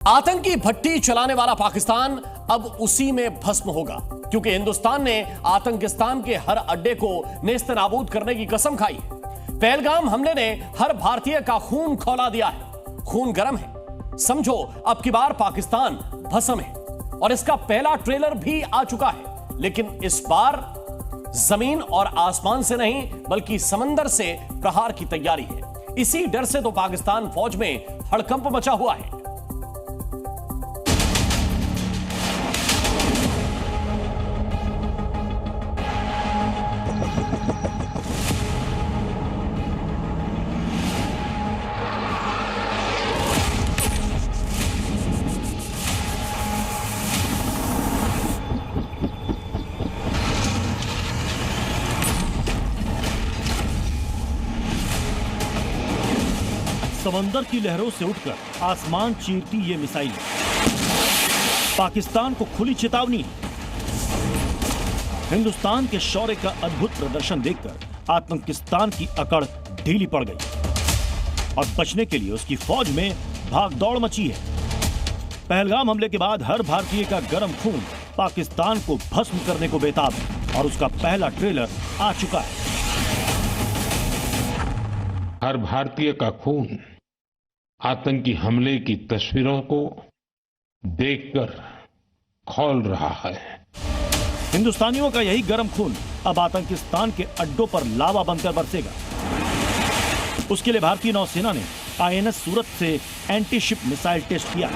आतंकी भट्टी चलाने वाला पाकिस्तान अब उसी में भस्म होगा, क्योंकि हिंदुस्तान ने आतंकिस्तान के हर अड्डे को नेस्तनाबूद करने की कसम खाई है। पहलगाम हमले ने हर भारतीय का खून खौला दिया है। खून गर्म है, समझो अब की बार पाकिस्तान भस्म है। और इसका पहला ट्रेलर भी आ चुका है, लेकिन इस बार जमीन और आसमान से नहीं बल्कि समंदर से प्रहार की तैयारी है। इसी डर से तो पाकिस्तान फौज में हड़कंप मचा हुआ है। समंदर की लहरों से उठकर आसमान चीरती ये मिसाइल पाकिस्तान को खुली चेतावनी है। हिंदुस्तान के शौर्य का अद्भुत प्रदर्शन देखकर आतंकिस्तान की अकड़ ढीली पड़ गई और बचने के लिए उसकी फौज में भागदौड़ मची है। पहलगाम हमले के बाद हर भारतीय का गर्म खून पाकिस्तान को भस्म करने को बेताब है और उसका पहला ट्रेलर आ चुका है। हर भारतीय का खून आतंकी हमले की तस्वीरों को देखकर खौल रहा है। हिंदुस्तानियों का यही गर्म खून अब आतंकिस्तान के अड्डों पर लावा बनकर बरसेगा। उसके लिए भारतीय नौसेना ने आईएनएस सूरत से एंटी शिप मिसाइल टेस्ट किया,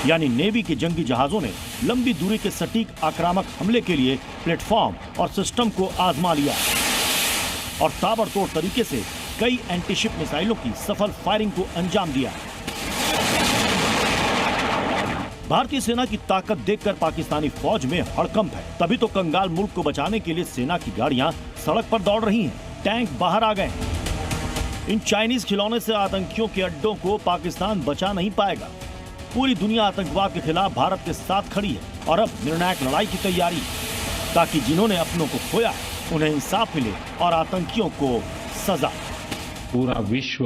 यानी नेवी के जंगी जहाजों ने लंबी दूरी के सटीक आक्रामक हमले के लिए प्लेटफॉर्म और सिस्टम को आजमा लिया और ताबड़तोड़ तरीके से कई एंटीशिप मिसाइलों की सफल फायरिंग को अंजाम दिया। भारतीय सेना की ताकत देखकर पाकिस्तानी फौज में हड़कंप है। तभी तो कंगाल मुल्क को बचाने के लिए सेना की गाड़ियां सड़क पर दौड़ रही हैं, टैंक बाहर आ गए। इन चाइनीज खिलौने से आतंकियों के अड्डों को पाकिस्तान बचा नहीं पाएगा। पूरी दुनिया आतंकवाद के खिलाफ भारत के साथ खड़ी है और अब निर्णायक लड़ाई की तैयारी, ताकि जिन्होंने अपनों को खोया उन्हें इंसाफ मिले और आतंकियों को सजा। पूरा विश्व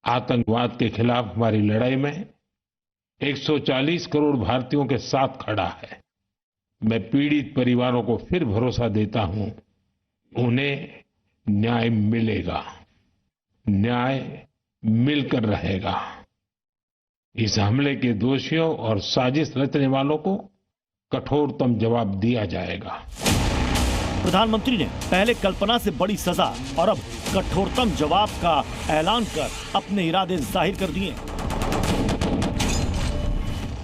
आतंकवाद के खिलाफ हमारी लड़ाई में 140 करोड़ भारतीयों के साथ खड़ा है। मैं पीड़ित परिवारों को फिर भरोसा देता हूं, उन्हें न्याय मिलेगा, न्याय मिलकर रहेगा। इस हमले के दोषियों और साजिश रचने वालों को कठोरतम जवाब दिया जाएगा। प्रधानमंत्री ने पहले कल्पना से बड़ी सजा और अब कठोरतम जवाब का ऐलान कर अपने इरादे जाहिर कर दिए।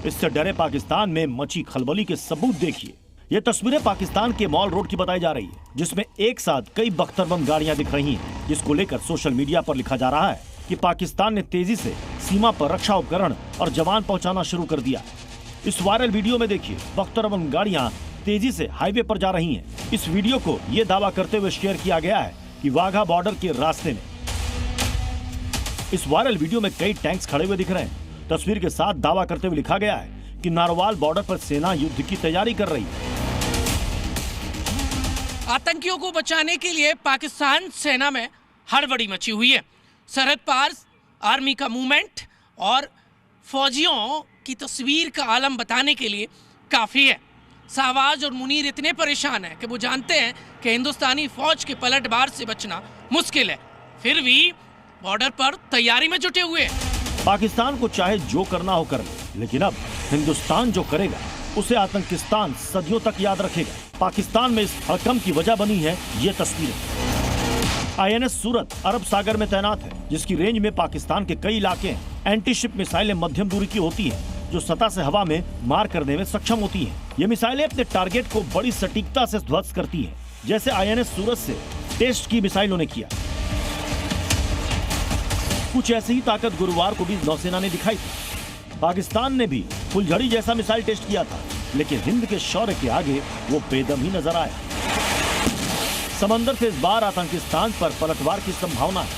इससे डरे पाकिस्तान में मची खलबली के सबूत देखिए। ये तस्वीरें पाकिस्तान के मॉल रोड की बताई जा रही है, जिसमें एक साथ कई बख्तरबंद गाड़ियां दिख रही हैं, जिसको लेकर सोशल मीडिया पर लिखा जा रहा है कि पाकिस्तान ने तेजी से सीमा पर रक्षा उपकरण और जवान पहुंचाना शुरू कर दिया। इस वायरल वीडियो में देखिए बख्तरबंद गाड़ियां तेजी से हाईवे पर जा रही हैं। इस वीडियो को ये दावा करते हुए शेयर किया गया है कि वाघा बॉर्डर के रास्ते में। इस वायरल वीडियो में कई टैंक्स खड़े हुए दिख रहे हैं। तस्वीर के साथ दावा करते हुए लिखा गया है कि नारवाल बॉर्डर पर सेना युद्ध की तैयारी कर रही है। आतंकियों को बचाने के लिए पाकिस्तान सेना में हड़बड़ी मची हुई है। सरहद पार आर्मी का मूवमेंट और फौजियों की तस्वीर का आलम बताने के लिए काफी है। शाहबाज और मुनीर इतने परेशान हैं कि वो जानते हैं कि हिंदुस्तानी फौज के पलटवार से बचना मुश्किल है, फिर भी बॉर्डर पर तैयारी में जुटे हुए हैं। पाकिस्तान को चाहे जो करना हो कर ले, लेकिन अब हिंदुस्तान जो करेगा उसे आतंकिस्तान सदियों तक याद रखेगा। पाकिस्तान में इस हड़कंप की वजह बनी है ये तस्वीरें। आईएनएस सूरत अरब सागर में तैनात है, जिसकी रेंज में पाकिस्तान के कई इलाके हैं। एंटी शिप मिसाइलें मध्यम दूरी की होती हैं, जो सतह से हवा में मार करने में सक्षम होती हैं। ये मिसाइलें अपने टारगेट को बड़ी सटीकता से ध्वस्त करती हैं, जैसे आईएनएस सूरत से टेस्ट की मिसाइलों ने किया। कुछ ऐसी ही ताकत गुरुवार को भी नौसेना ने दिखाई थी। पाकिस्तान ने भी फुलझड़ी जैसा मिसाइल टेस्ट किया था, लेकिन हिंद के शौर्य के आगे वो बेदम ही नजर आया। समंदर से इस बार आतंकिस्तान पर पलटवार की संभावना है।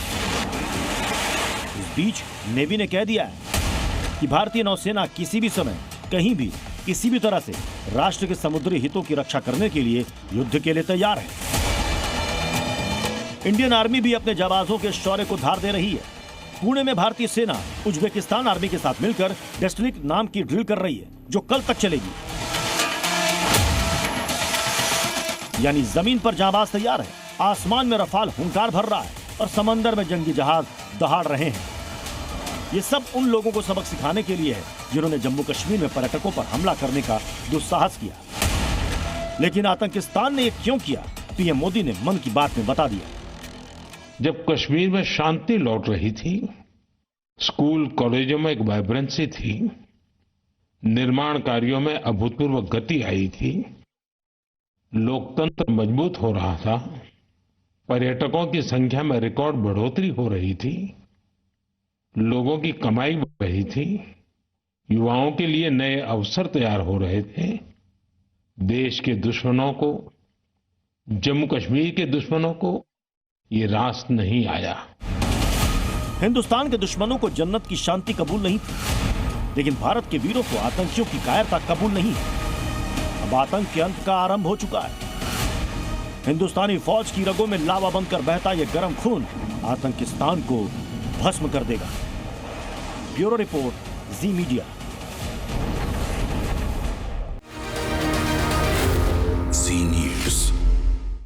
इस बीच नेवी ने कह दिया है कि भारतीय नौसेना किसी भी समय कहीं भी किसी भी तरह से राष्ट्र के समुद्री हितों की रक्षा करने के लिए युद्ध के लिए तैयार है। इंडियन आर्मी भी अपने जाबाजों के शौर्य को धार दे रही है। पुणे में भारतीय सेना उज्बेकिस्तान आर्मी के साथ मिलकर डेस्टिनी नाम की ड्रिल कर रही है, जो कल तक चलेगी। यानी जमीन पर जाबाज तैयार है, आसमान में रफाल हुंकार भर रहा है और समंदर में जंगी जहाज दहाड़ रहे हैं। ये सब उन लोगों को सबक सिखाने के लिए है जिन्होंने जम्मू कश्मीर में पर्यटकों पर हमला करने का दुस्साहस किया। लेकिन आतंकिस्तान ने ये क्यों किया, पीएम मोदी ने मन की बात में बता दिया। जब कश्मीर में शांति लौट रही थी, स्कूल कॉलेजों में एक वाइब्रेंसी थी, निर्माण कार्यों में अभूतपूर्व गति आई थी, लोकतंत्र मजबूत हो रहा था, पर्यटकों की संख्या में रिकॉर्ड बढ़ोतरी हो रही थी, लोगों की कमाई बढ़ रही थी, युवाओं के लिए नए अवसर तैयार हो रहे थे, देश के दुश्मनों को, जम्मू कश्मीर के दुश्मनों को ये रास नहीं आया। हिंदुस्तान के दुश्मनों को जन्नत की शांति कबूल नहीं थी, लेकिन भारत के वीरों को आतंकियों की कायरता कबूल नहीं है। अब आतंक के अंत का आरंभ हो चुका है। हिंदुस्तानी फौज की रगों में लावा बनकर बहता यह गर्म खून आतंकिस्तान को भस्म कर देगा। ब्यूरो रिपोर्ट, जी मीडिया।